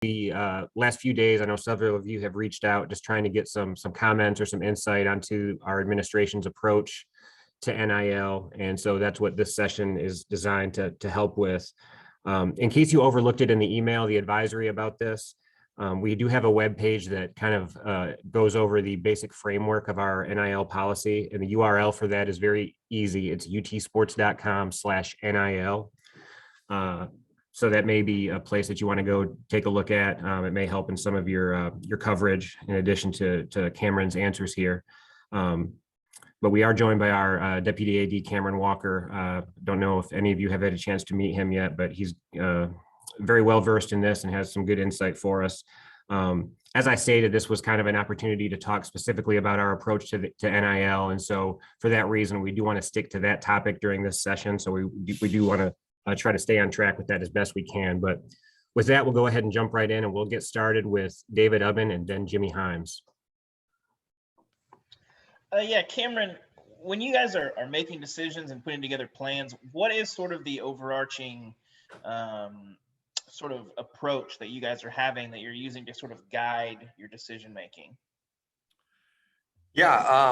the last few days, I know several of you have reached out just trying to get some comments or some insight onto our administration's approach to NIL. And so that's what this session is designed to help with. In case you overlooked it in the email, the advisory about this, we do have a web page that kind of goes over the basic framework of our NIL policy, and the URL for that is very easy. It's utsports.com/NIL. So that may be a place that you want to go take a look at. It may help in some of your coverage in addition to Cameron's answers here. But we are joined by our Deputy AD, Cameron Walker. Don't know if any of you have had a chance to meet him yet, but he's very well versed in this and has some good insight for us. As I stated, this was kind of an opportunity to talk specifically about our approach to NIL. And so for that reason, we do want to stick to that topic during this session. So we do want to try to stay on track with that as best we can. But with that, we'll go ahead and jump right in, and we'll get started with David Ubben and then Jimmy Himes. Yeah, Cameron, when you guys are making decisions and putting together plans, what is sort of the overarching sort of approach that you guys are having that you're using to sort of guide your decision making? Yeah,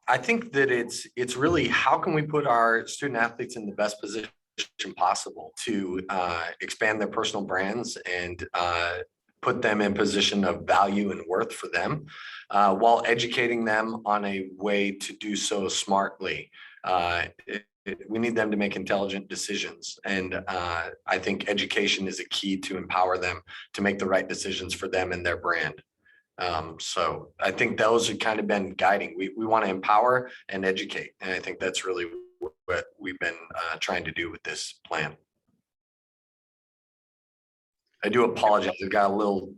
I think that it's really how can we put our student athletes in the best position possible to expand their personal brands and put them in position of value and worth for them, while educating them on a way to do so smartly. We need them to make intelligent decisions. And I think education is a key to empower them to make the right decisions for them and their brand. So I think those have kind of been guiding. We want to empower and educate. And I think that's really what we've been trying to do with this plan. I do apologize. I've got a little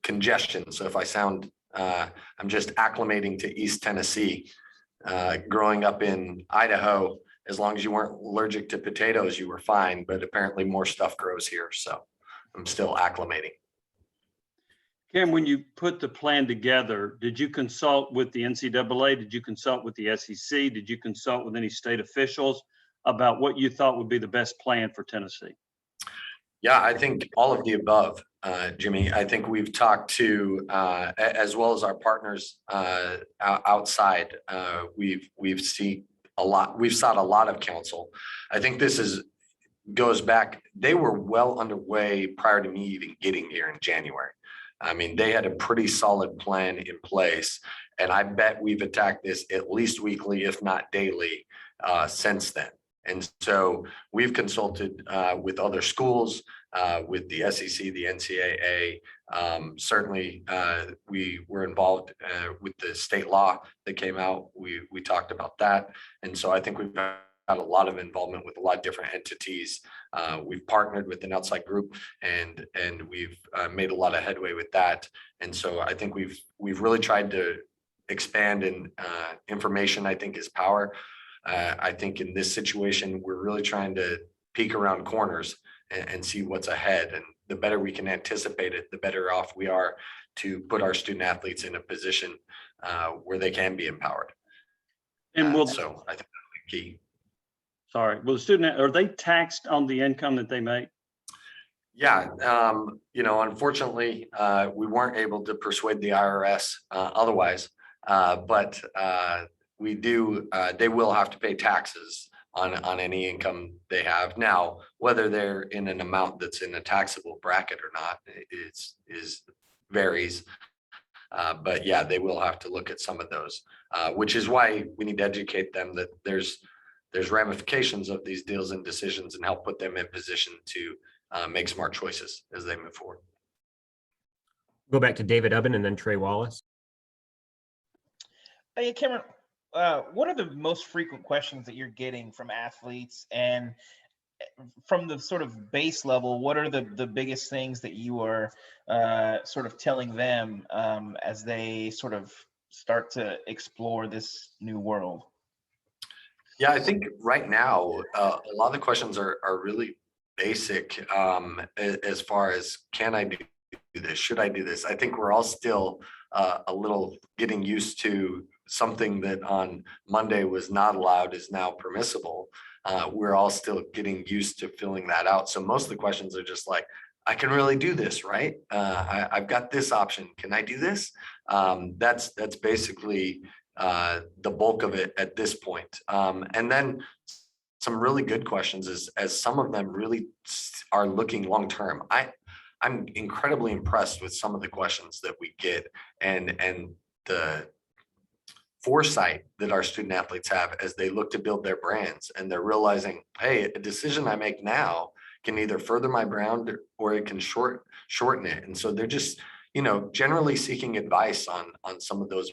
congestion. So if I sound, I'm just acclimating to East Tennessee. Growing up in Idaho, as long as you weren't allergic to potatoes, you were fine. But apparently more stuff grows here. So I'm still acclimating. Cam, when you put the plan together, did you consult with the NCAA? Did you consult with the SEC? Did you consult with any state officials about what you thought would be the best plan for Tennessee? Yeah, I think all of the above, Jimmy. I think we've talked to, as well as our partners outside. We've seen a lot. We've sought a lot of counsel. I think this goes back. They were well underway prior to me even getting here in January. I mean, they had a pretty solid plan in place, and I bet we've attacked this at least weekly, if not daily, since then. And so we've consulted with other schools, with the SEC, the NCAA. Certainly, we were involved with the state law that came out. We talked about that. And so I think we've had a lot of involvement with a lot of different entities. We've partnered with an outside group, and we've made a lot of headway with that. And so I think we've really tried to expand, and information, I think, is power. I think in this situation, we're really trying to peek around corners and see what's ahead. And the better we can anticipate it, the better off we are to put our student athletes in a position where they can be empowered. And so I think that's the key. Sorry, well, the student, are they taxed on the income that they make? Yeah, unfortunately, we weren't able to persuade the IRS otherwise, but we do. They will have to pay taxes on any income they have. Now, whether they're in an amount that's in a taxable bracket or not, is varies. But yeah, they will have to look at some of those, which is why we need to educate them that there's ramifications of these deals and decisions, and help put them in position to make smart choices as they move forward. Go back to David Ubben and then Trey Wallace. Hey, Cameron, what are the most frequent questions that you're getting from athletes, and from the sort of base level, what are the biggest things that you are sort of telling them as they sort of start to explore this new world? Yeah, I think right now, a lot of the questions are really basic as far as, can I do this? Should I do this? I think we're all still a little getting used to something that on Monday was not allowed is now permissible. We're all still getting used to filling that out. So most of the questions are just like, I can really do this, right? I've got this option. Can I do this? That's basically the bulk of it at this point. And then some really good questions as some of them really are looking long term. I'm incredibly impressed with some of the questions that we get and the foresight that our student athletes have as they look to build their brands, and they're realizing, hey, a decision I make now can either further my brand or it can shorten it. And so they're just, generally seeking advice on some of those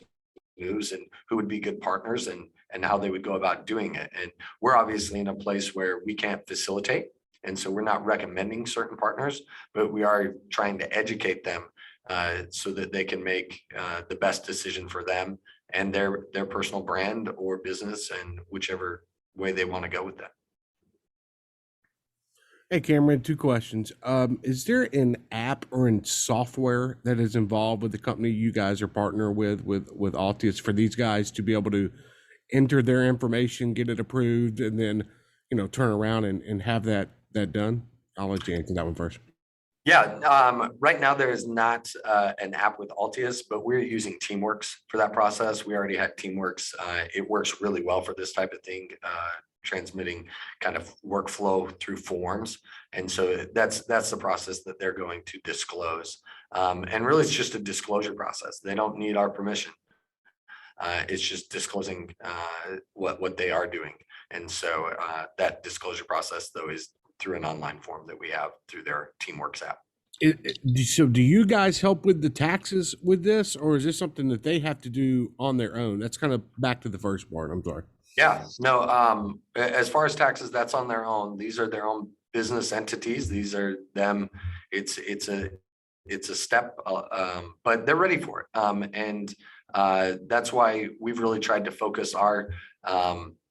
moves and who would be good partners and how they would go about doing it. And we're obviously in a place where we can't facilitate. And so we're not recommending certain partners, but we are trying to educate them so that they can make the best decision for them and their personal brand or business, and whichever way they want to go with that. Hey, Cameron, two questions. Is there an app or in software that is involved with the company you guys are partner with Altius for these guys to be able to enter their information, get it approved, and then, turn around and have that done? I'll let you answer that one first. Yeah, right now there is not an app with Altius, but we're using Teamworks for that process. We already had Teamworks. It works really well for this type of thing, transmitting kind of workflow through forms. And so that's the process that they're going to disclose. And really, it's just a disclosure process. They don't need our permission. It's just disclosing what they are doing. And so that disclosure process, though, is through an online form that we have through their Teamworks app. So do you guys help with the taxes with this, or is this something that they have to do on their own? That's kind of back to the first part. I'm sorry. Yeah, no, as far as taxes, that's on their own. These are their own business entities. These are them. It's a step, but they're ready for it. And that's why we've really tried to focus our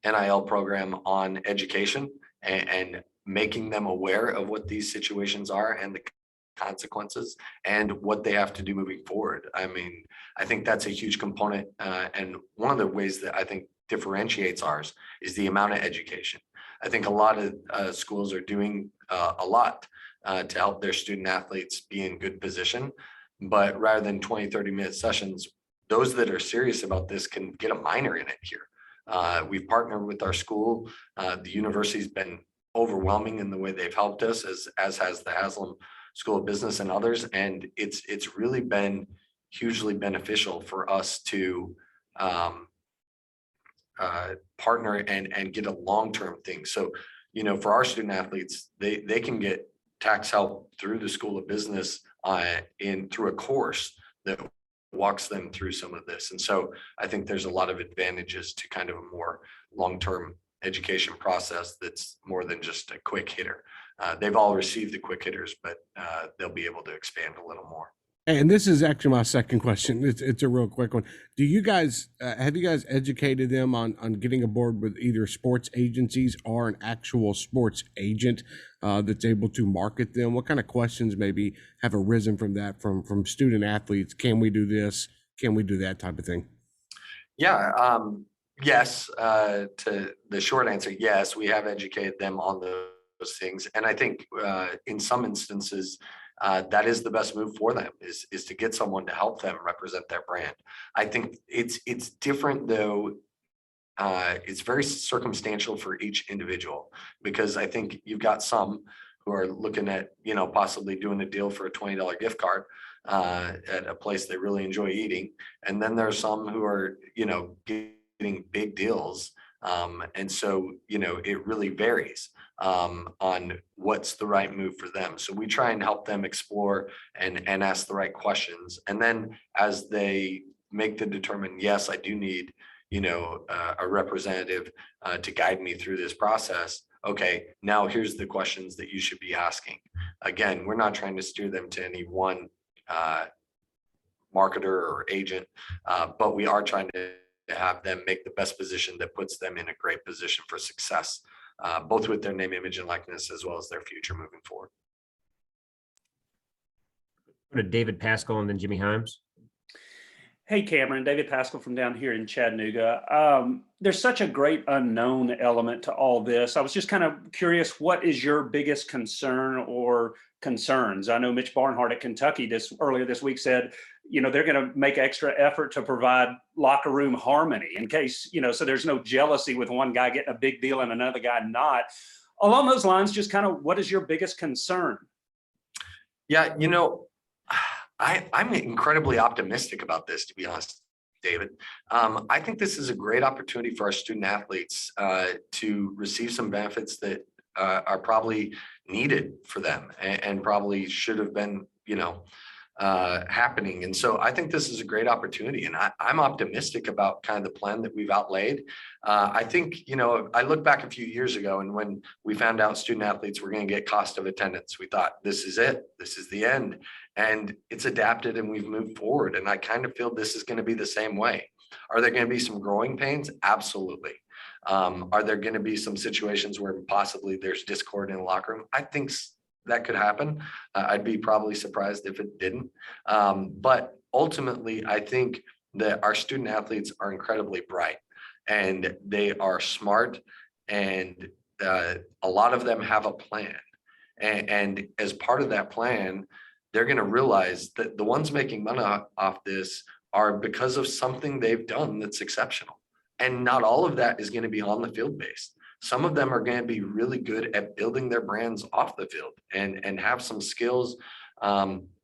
NIL program on education and making them aware of what these situations are and the consequences and what they have to do moving forward. I mean, I think that's a huge component. And one of the ways that I think differentiates ours is the amount of education. I think a lot of schools are doing a lot to help their student athletes be in good position. But rather than 20, 30-minute sessions, those that are serious about this can get a minor in it here. We've partnered with our school. The university's been overwhelming in the way they've helped us, as has the Haslam School of Business and others. And it's really been hugely beneficial for us to partner and get a long-term thing. So, for our student athletes, they can get tax help through the School of Business through a course that walks them through some of this. And so I think there's a lot of advantages to kind of a more long-term education process that's more than just a quick hitter. They've all received the quick hitters, but they'll be able to expand a little more. And this is actually my second question. It's a real quick one. Do you guys have you guys educated them on getting aboard with either sports agencies or an actual sports agent that's able to market them? What kind of questions maybe have arisen from that from student athletes? Can we do this? Can we do that type of thing? Yeah. Yes. To the short answer, yes, we have educated them on those things. And I think in some instances, that is the best move for them is to get someone to help them represent their brand. I think it's different though. It's very circumstantial for each individual, because I think you've got some who are looking at, possibly doing a deal for a $20 gift card at a place they really enjoy eating. And then there are some who are, getting big deals. And so, it really varies on what's the right move for them. So we try and help them explore and ask the right questions. And then as they make the determine, yes, I do need, a representative to guide me through this process. Okay, now here's the questions that you should be asking. Again, we're not trying to steer them to any one marketer or agent, but we are trying to have them make the best position that puts them in a great position for success, both with their name, image, and likeness, as well as their future moving forward. Go to David Pascal and then Jimmy Himes. Hey, Cameron, David Pascal from down here in Chattanooga. There's such a great unknown element to all this. I was just kind of curious, what is your biggest concern or concerns? I know Mitch Barnhart at Kentucky earlier this week said, they're going to make extra effort to provide locker room harmony in case, so there's no jealousy with one guy getting a big deal and another guy not. Along those lines, just kind of what is your biggest concern? Yeah, I'm incredibly optimistic about this, to be honest, David. I think this is a great opportunity for our student athletes to receive some benefits that are probably needed for them and probably should have been, happening. And so I think this is a great opportunity, and I'm optimistic about kind of the plan that we've outlaid. I think, I look back a few years ago, and when we found out student athletes were going to get cost of attendance, we thought, this is it, this is the end. And it's adapted and we've moved forward. And I kind of feel this is going to be the same way. Are there going to be some growing pains? Absolutely. Are there going to be some situations where possibly there's discord in the locker room? I think that could happen. I'd be probably surprised if it didn't. But ultimately, I think that our student athletes are incredibly bright and they are smart, and a lot of them have a plan. And as part of that plan, they're going to realize that the ones making money off this are because of something they've done that's exceptional. And not all of that is going to be on the field based. Some of them are going to be really good at building their brands off the field and have some skills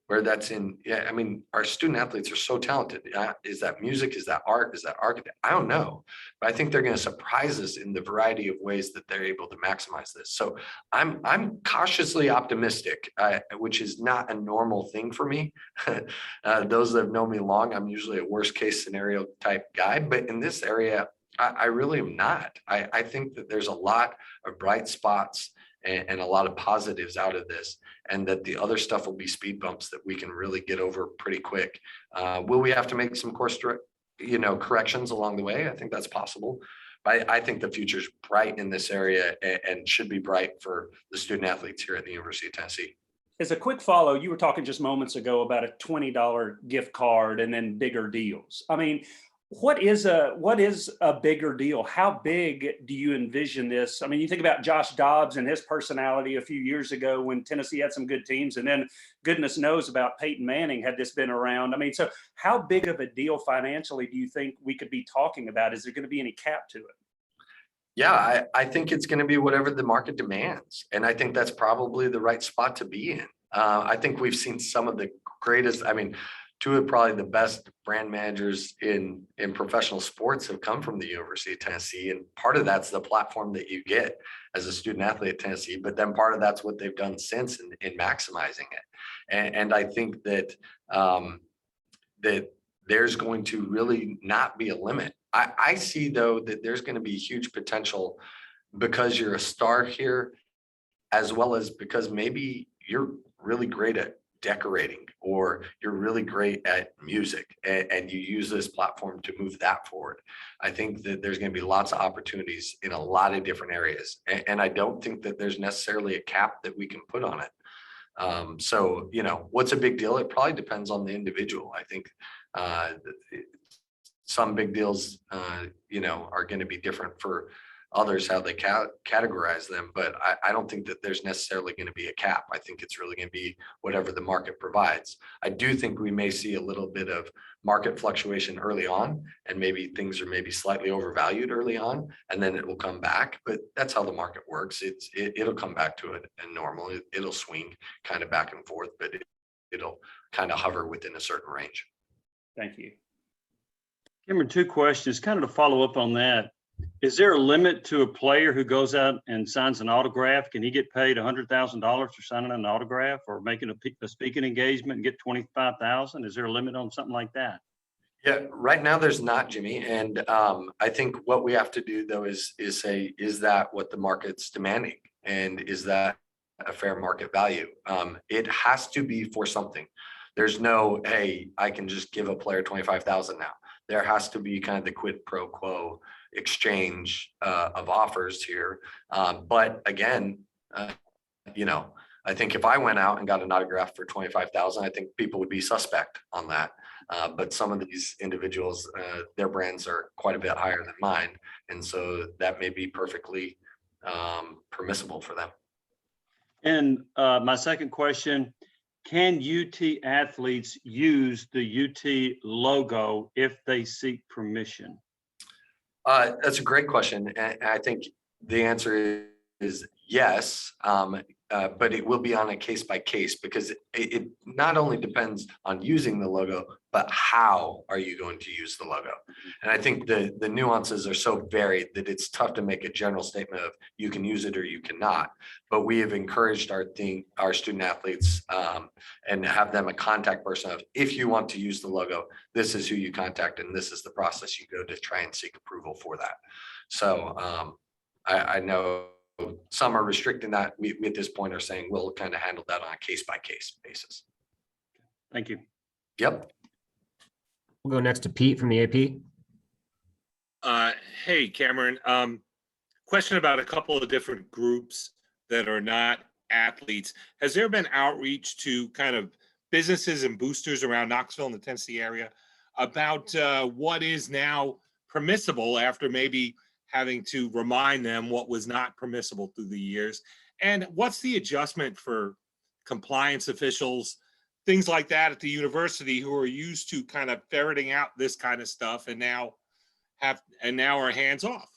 where that's in. Yeah, I mean, our student athletes are so talented. Is that music? Is that art? Is that architect? I don't know, but I think they're going to surprise us in the variety of ways that they're able to maximize this. So I'm cautiously optimistic, which is not a normal thing for me. Those that have known me long, I'm usually a worst case scenario type guy, but in this area, I really am not. I think that there's a lot of bright spots and a lot of positives out of this, and that the other stuff will be speed bumps that we can really get over pretty quick. Will we have to make some course corrections along the way? I think that's possible. But I think the future's bright in this area and should be bright for the student athletes here at the University of Tennessee. As a quick follow, you were talking just moments ago about a $20 gift card and then bigger deals. I mean, what is a bigger deal? How big do you envision this? I mean, you think about Josh Dobbs and his personality a few years ago when Tennessee had some good teams, and then goodness knows about Peyton Manning had this been around. I mean, so how big of a deal financially do you think we could be talking about? Is there going to be any cap to it? Yeah, I think it's going to be whatever the market demands. And I think that's probably the right spot to be in. I think we've seen some of the greatest, two of probably the best brand managers in professional sports have come from the University of Tennessee. And part of that's the platform that you get as a student athlete at Tennessee, but then part of that's what they've done since in maximizing it. And I think that that there's going to really not be a limit. I see though that there's going to be huge potential because you're a star here, as well as because maybe you're really great at decorating or you're really great at music and you use this platform to move that forward. I think that there's going to be lots of opportunities in a lot of different areas. And I don't think that there's necessarily a cap that we can put on it. So, what's a big deal? It probably depends on the individual. I think some big deals, are going to be different for others, how they categorize them. But I don't think that there's necessarily going to be a cap. I think it's really going to be whatever the market provides. I do think we may see a little bit of market fluctuation early on, and maybe things are maybe slightly overvalued early on, and then it will come back. But that's how the market works. It'll come back to it and normal. It'll swing kind of back and forth, but it'll kind of hover within a certain range. Thank you. Cameron, two questions, kind of to follow up on that. Is there a limit to a player who goes out and signs an autograph? Can he get paid $100,000 for signing an autograph or making a speaking engagement and get $25,000? Is there a limit on something like that? Yeah, right now there's not, Jimmy. And I think what we have to do though is say, is that what the market's demanding? And is that a fair market value? It has to be for something. There's no, hey, I can just give a player $25,000 now. There has to be kind of the quid pro quo exchange of offers here. But again, I think if I went out and got an autograph for 25,000, I think people would be suspect on that. But some of these individuals, their brands are quite a bit higher than mine. And so that may be perfectly permissible for them. And my second question, can UT athletes use the UT logo if they seek permission? That's a great question. And I think the answer is yes. But it will be on a case by case, because it not only depends on using the logo, but how are you going to use the logo? And I think the nuances are so varied that it's tough to make a general statement of you can use it or you cannot. But we have encouraged our student athletes and have them a contact person of, if you want to use the logo, this is who you contact and this is the process you go to try and seek approval for that. So I know some are restricting that. We at this point are saying we'll kind of handle that on a case by case basis. Thank you. Yep. We'll go next to Pete from the AP. Hey, Cameron. Question about a couple of different groups that are not athletes. Has there been outreach to kind of businesses and boosters around Knoxville and the Tennessee area about what is now permissible after maybe having to remind them what was not permissible through the years? And what's the adjustment for compliance officials, things like that at the university who are used to kind of ferreting out this kind of stuff and now are hands off?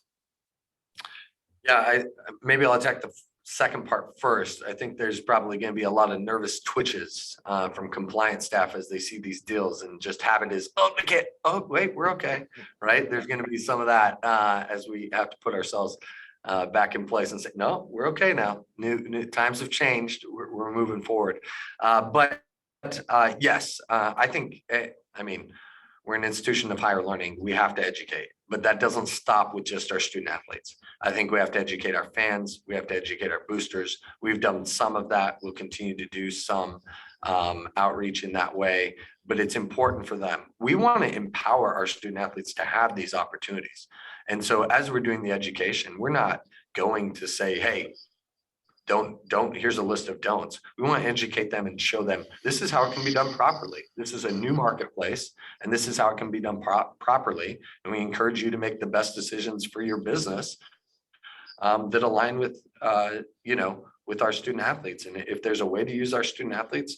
Yeah, maybe I'll attack the second part first. I think there's probably going to be a lot of nervous twitches from compliance staff as they see these deals, and just habit is, oh, I can't, oh, wait, we're okay, right? There's going to be some of that as we have to put ourselves back in place and say, no, we're okay now. New times have changed. We're moving forward. But yes, I think, I mean, we're an institution of higher learning. We have to educate, but that doesn't stop with just our student athletes. I think we have to educate our fans. We have to educate our boosters. We've done some of that. We'll continue to do some outreach in that way, but it's important for them. We want to empower our student athletes to have these opportunities. And so as we're doing the education, we're not going to say, hey, don't, here's a list of don'ts. We want to educate them and show them this is how it can be done properly. This is a new marketplace, and this is how it can be done properly. And we encourage you to make the best decisions for your business that align with, with our student athletes. And if there's a way to use our student athletes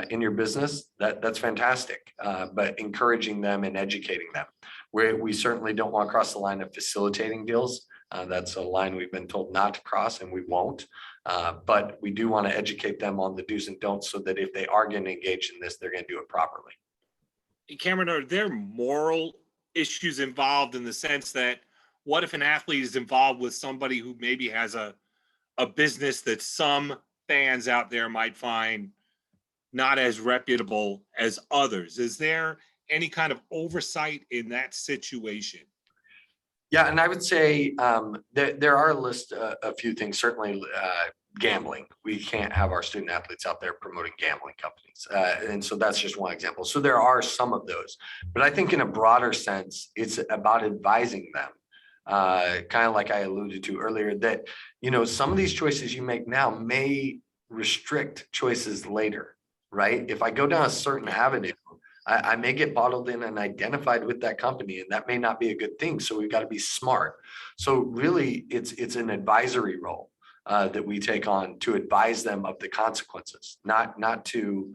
in your business, that's fantastic. But encouraging them and educating them. We certainly don't want to cross the line of facilitating deals. That's a line we've been told not to cross, and we won't. But we do want to educate them on the do's and don'ts so that if they are going to engage in this, they're going to do it properly. Cameron, are there moral issues involved in the sense that what if an athlete is involved with somebody who maybe has a business that some fans out there might find not as reputable as others? Is there any kind of oversight in that situation? Yeah, and I would say there are a list, a few things, certainly gambling. We can't have our student athletes out there promoting gambling companies. And so that's just one example. So there are some of those, but I think in a broader sense, it's about advising them. Kind of like I alluded to earlier, that, some of these choices you make now may restrict choices later, right? If I go down a certain avenue, I may get bottled in and identified with that company, and that may not be a good thing. So we've got to be smart. So really, it's an advisory role that we take on to advise them of the consequences, not to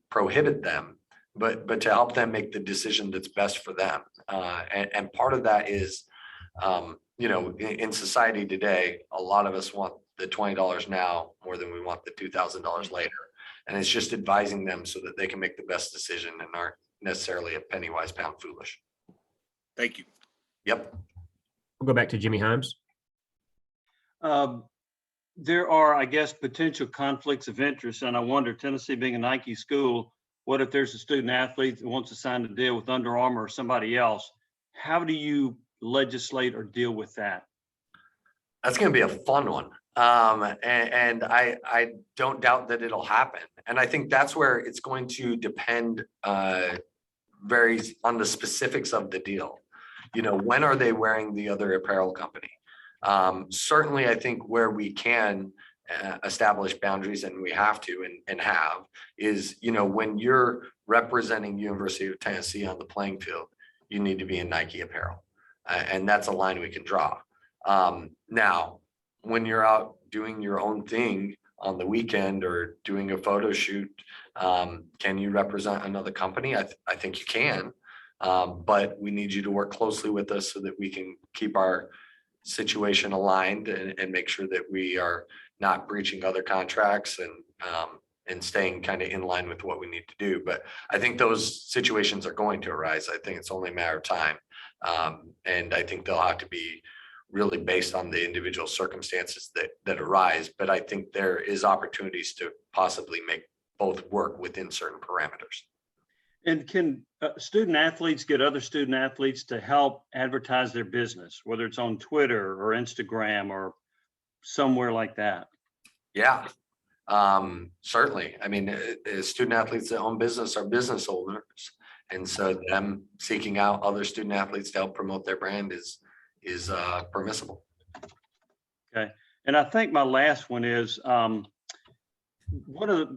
prohibit them, but to help them make the decision that's best for them. And part of that is, in society today, a lot of us want the $20 now more than we want the $2,000 later. And it's just advising them so that they can make the best decision and aren't necessarily a penny wise, pound foolish. Thank you. Yep. We'll go back to Jimmy Himes. There are, I guess, potential conflicts of interest. And I wonder, Tennessee being a Nike school, what if there's a student athlete that wants to sign a deal with Under Armour or somebody else? How do you legislate or deal with that? That's going to be a fun one. And I don't doubt that it'll happen. And I think that's where it's going to depend varies on the specifics of the deal. When are they wearing the other apparel company? Certainly, I think where we can establish boundaries, and we have to and have, is, you know, when you're representing University of Tennessee on the playing field, you need to be in Nike apparel. And that's a line we can draw. Now, when you're out doing your own thing on the weekend or doing a photo shoot, can you represent another company? I think you can. But we need you to work closely with us so that we can keep our situation aligned and make sure that we are not breaching other contracts and staying kind of in line with what we need to do. But I think those situations are going to arise. I think it's only a matter of time. And I think they'll have to be really based on the individual circumstances that arise. But I think there is opportunities to possibly make both work within certain parameters. And can student athletes get other student athletes to help advertise their business, whether it's on Twitter or Instagram or somewhere like that? Yeah, certainly. I mean, student athletes that own business are business owners. And so them seeking out other student athletes to help promote their brand is permissible. Okay. And I think my last one is,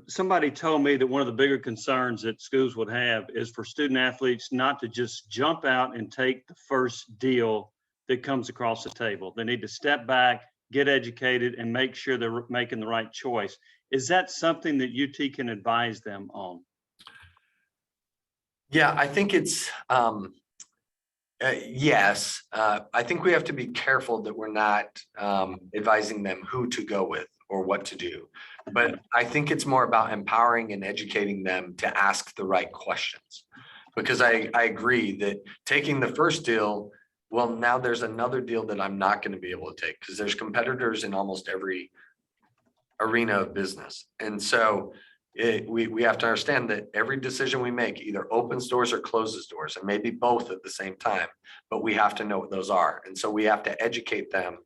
somebody told me that one of the bigger concerns that schools would have is for student athletes not to just jump out and take the first deal that comes across the table. They need to step back, get educated, and make sure they're making the right choice. Is that something that UT can advise them on? Yeah, I think it's, yes. I think we have to be careful that we're not advising them who to go with or what to do. But I think it's more about empowering and educating them to ask the right questions. Because I agree that taking the first deal, well, now there's another deal that I'm not going to be able to take because there's competitors in almost every arena of business. And so we have to understand that every decision we make either opens doors or closes doors, and maybe both at the same time, but we have to know what those are. And so we have to educate them.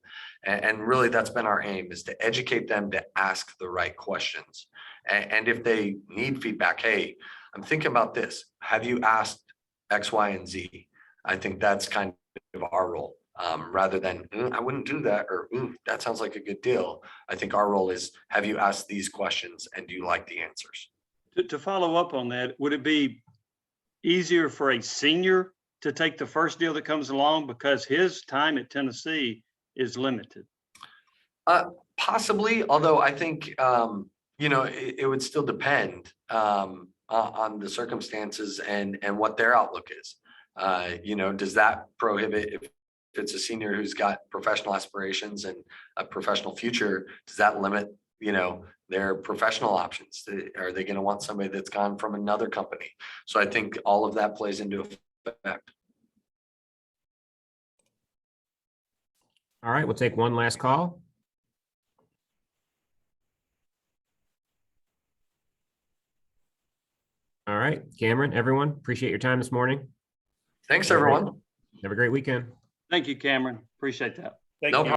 And really that's been our aim, is to educate them to ask the right questions. And if they need feedback, hey, I'm thinking about this. Have you asked X, Y, and Z? I think that's kind of our role. Rather than, I wouldn't do that, or that sounds like a good deal. I think our role is, have you asked these questions and do you like the answers? To follow up on that, would it be easier for a senior to take the first deal that comes along because his time at Tennessee is limited? Possibly, although I think, it would still depend on the circumstances and what their outlook is. Does that prohibit, if it's a senior who's got professional aspirations and a professional future, does that limit, their professional options? Are they going to want somebody that's gone from another company? So I think all of that plays into effect. All right, we'll take one last call. All right, Cameron, everyone, appreciate your time this morning. Thanks, everyone. Have a great weekend. Thank you, Cameron. Appreciate that. No problem.